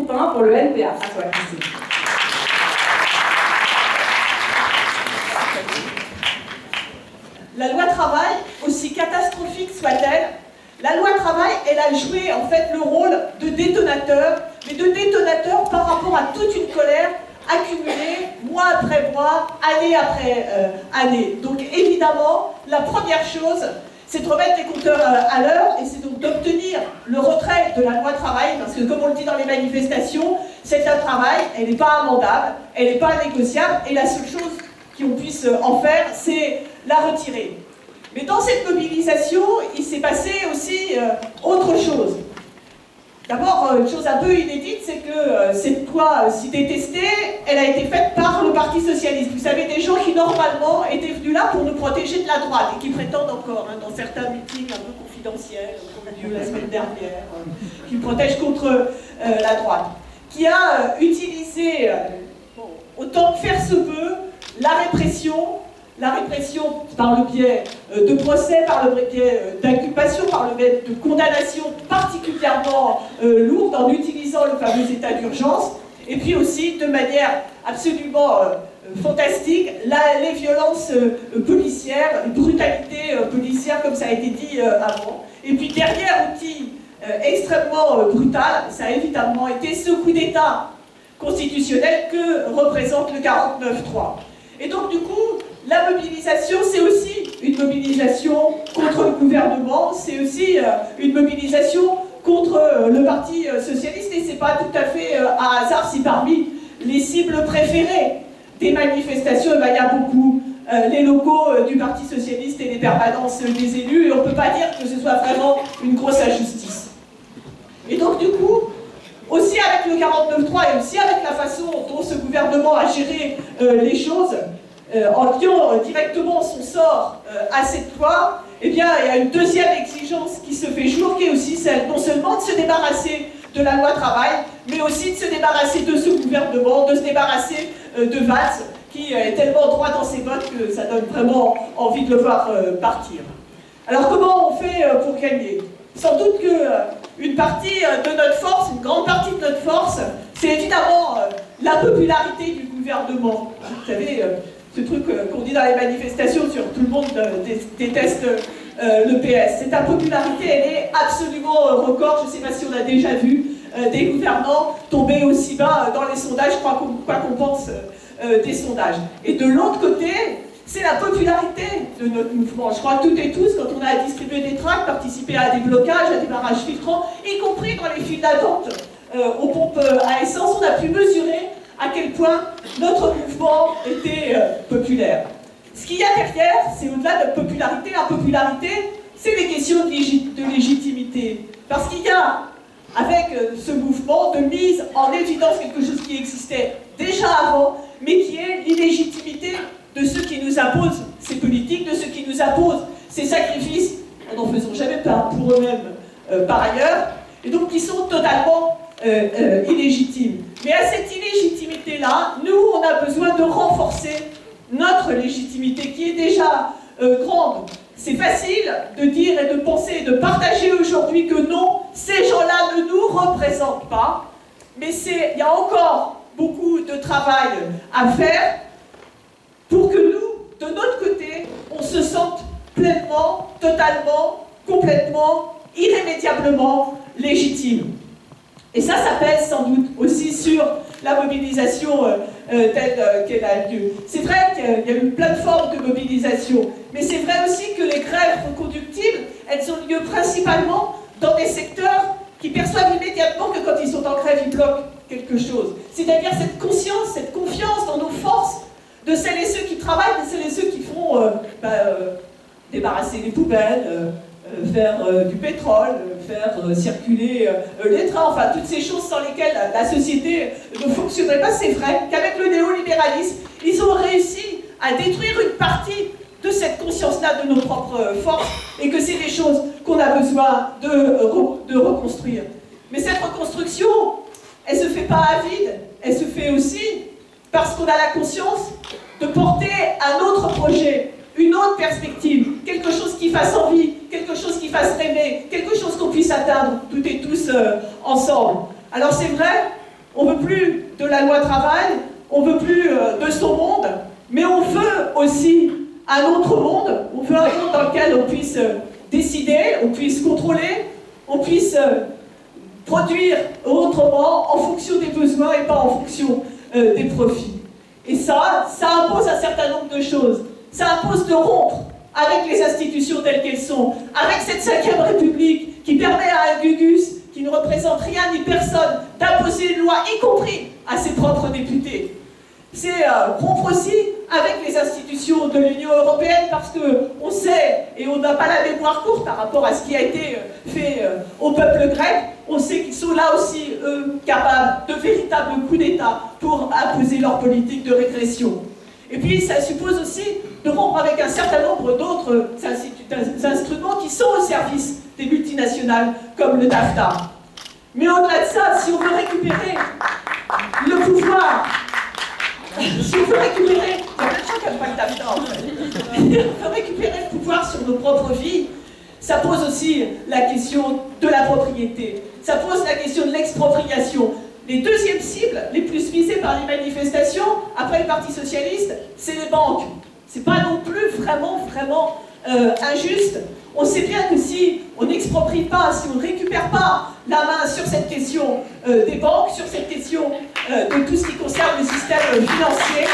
Courtin pour le NPA. À toi, Christine. La loi travail, aussi catastrophique soit-elle, la loi travail, elle a joué en fait le rôle de détonateur, mais de détonateur par rapport à toute une colère accumulée mois après mois, année après année. Donc évidemment, la première chose, c'est de remettre les compteurs à l'heure et c'est donc d'obtenir le retrait de la loi travail, parce que comme on le dit dans les manifestations, cette loi travail, elle n'est pas amendable, elle n'est pas négociable, et la seule chose qu'on puisse en faire, c'est la retirer. Mais dans cette mobilisation, il s'est passé aussi autre chose. D'abord, une chose un peu inédite, c'est que cette loi si détestée, elle a été faite par le Parti Socialiste. Vous savez, des gens qui normalement étaient venus là pour nous protéger de la droite, et qui prétendent encore, hein, dans certains meetings un peu confidentiels, comme il y a eu la semaine dernière, qui protègent contre la droite, qui a utilisé, autant que faire se peut, la répression par le biais de procès, par le biais d'inculpation, par le biais de condamnation particulièrement lourde, en utilisant le fameux état d'urgence, et puis aussi de manière absolument fantastique, les violences policières, les brutalités policières, comme ça a été dit avant. Et puis dernier outil extrêmement brutal, ça a évidemment été ce coup d'État constitutionnel que représente le 49.3. Et donc du coup, la mobilisation, c'est aussi une mobilisation contre le gouvernement, c'est aussi une mobilisation contre le Parti Socialiste, et c'est pas tout à fait un hasard si parmi les cibles préférées des manifestations, il y a beaucoup les locaux du Parti Socialiste et les permanences des élus, et on ne peut pas dire que ce soit vraiment une grosse injustice. Et donc du coup, aussi avec le 49.3 et aussi avec la façon dont ce gouvernement a géré les choses, en liant directement son sort à cette loi, eh bien, il y a une deuxième exigence qui se fait jour, qui est aussi celle non seulement de se débarrasser de la loi travail, mais aussi de se débarrasser de ce gouvernement, de se débarrasser de Valls, qui est tellement droit dans ses bottes que ça donne vraiment envie de le voir partir. Alors comment on fait pour gagner? Sans doute qu'une partie de notre force, une grande partie de notre force, c'est évidemment la popularité du gouvernement. Vous savez, ce truc qu'on dit dans les manifestations sur tout le monde déteste le PS. Cette impopularité, elle est absolument record. Je ne sais pas si on a déjà vu des gouvernants tomber aussi bas dans les sondages, quoi qu'on pense des sondages. Et de l'autre côté, c'est la popularité de notre mouvement. Je crois que toutes et tous, quand on a distribué des tracts, participé à des blocages, à des barrages filtrants, y compris dans les files d'attente aux pompes à essence, on a pu mesurer à quel point notre mouvement était populaire. Ce qu'il y a derrière, c'est au-delà de la popularité. La popularité, c'est des questions de légitimité. Parce qu'il y a, avec ce mouvement, de mise en évidence quelque chose qui existait déjà avant, mais qui est l'illégitimité de ceux qui nous imposent ces politiques, de ceux qui nous imposent ces sacrifices, en n'en faisant jamais part pour eux-mêmes par ailleurs, et donc qui sont totalement illégitimes. Mais à cette illégitimité-là, nous, on a besoin de renforcer notre légitimité, qui est déjà grande. C'est facile de dire et de penser et de partager aujourd'hui que non, ces gens-là ne nous représentent pas, mais il y a encore beaucoup de travail à faire pour que nous, de notre côté, on se sente pleinement, totalement, complètement, irrémédiablement légitime. Et ça pèse sans doute aussi sur la mobilisation telle qu'elle a lieu. C'est vrai qu'il y a eu plein de formes de mobilisation, mais c'est vrai aussi que les grèves reconductibles, elles ont lieu principalement dans des secteurs qui perçoivent immédiatement que quand ils sont en grève, ils bloquent quelque chose. C'est-à-dire cette conscience, cette confiance dans nos forces, de celles et ceux qui travaillent, de celles et ceux qui font débarrasser les poubelles, faire du pétrole, faire circuler les trains, enfin toutes ces choses sans lesquelles la société ne fonctionnerait pas. C'est vrai qu'avec le néolibéralisme, ils ont réussi à détruire une partie de cette conscience-là de nos propres forces, et que c'est des choses qu'on a besoin de reconstruire. Mais cette reconstruction, elle ne se fait pas à vide, elle se fait aussi parce qu'on a la conscience de porter un autre projet, une autre perspective, quelque chose qui fasse envie, quelque chose qui fasse rêver, quelque chose qu'on puisse atteindre toutes et tous ensemble. Alors c'est vrai On ne veut plus de la loi travail, on ne veut plus de son monde, mais on veut aussi un autre monde. On veut un monde dans lequel on puisse décider, on puisse contrôler, on puisse produire autrement en fonction des besoins et pas en fonction des profits. Et ça impose un certain nombre de choses. Ça impose de rompre avec les institutions telles qu'elles sont, avec cette 5e République qui permet à un Gugus, qui ne représente rien ni personne, d'imposer une loi, y compris à ses propres députés. C'est rompre aussi avec les institutions de l'Union européenne parce qu'on sait, et on n'a pas la mémoire courte par rapport à ce qui a été fait au peuple grec, on sait qu'ils sont là aussi, eux, capables de véritables coups d'État pour imposer leur politique de régression. Et puis ça suppose aussi de rompre avec un certain nombre d'autres instruments qui sont au service des multinationales, comme le NAFTA. Mais au-delà de ça, si on veut récupérer le pouvoir, si on veut récupérer, il y a plein de gens qui n'aiment pas le NAFTA en fait. On veut récupérer le pouvoir sur nos propres vies, ça pose aussi la question de la propriété, ça pose la question de l'expropriation. Les deuxièmes cibles les plus visées par les manifestations, après le Parti Socialiste, c'est les banques. C'est pas non plus vraiment injuste. On sait bien que si on n'exproprie pas, si on ne récupère pas la main sur cette question des banques, sur cette question de tout ce qui concerne le système financier,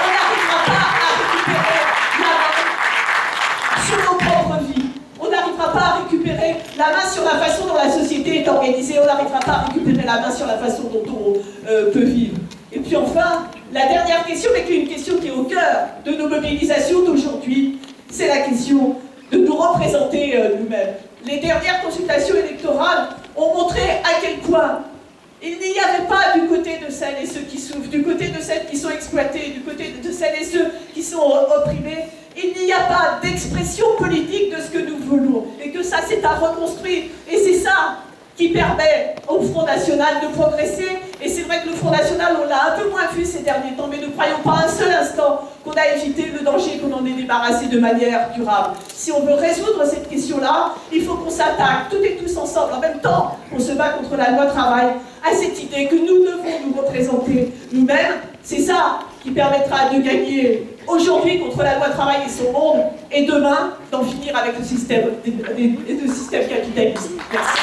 on n'arrivera pas à récupérer la main sur nos propres vies. On n'arrivera pas à récupérer la main sur la façon dont la société est organisée, on n'arrivera pas à récupérer la main sur la façon dont on peut vivre. Et puis enfin, la dernière question, mais qui est une question qui est au cœur de nos mobilisations d'aujourd'hui, c'est la question de nous représenter nous-mêmes. Les dernières consultations électorales ont montré à quel point il n'y avait pas du côté de celles et ceux qui souffrent, du côté de celles qui sont exploitées, du côté de celles et ceux qui sont opprimés, il n'y a pas d'expression politique de ce que nous voulons. Et que ça, c'est à reconstruire. Et c'est ça qui permet au Front National de progresser. Et c'est vrai que le Front National, on l'a un peu moins vu ces derniers temps, mais ne croyons pas un seul instant qu'on a évité le danger, qu'on en est débarrassé de manière durable. Si on veut résoudre cette question-là, il faut qu'on s'attaque, toutes et tous ensemble, en même temps qu'on se bat contre la loi travail, à cette idée que nous devons nous représenter nous-mêmes. C'est ça qui permettra de gagner aujourd'hui contre la loi travail et son monde, et demain d'en finir avec le système capitaliste. Merci.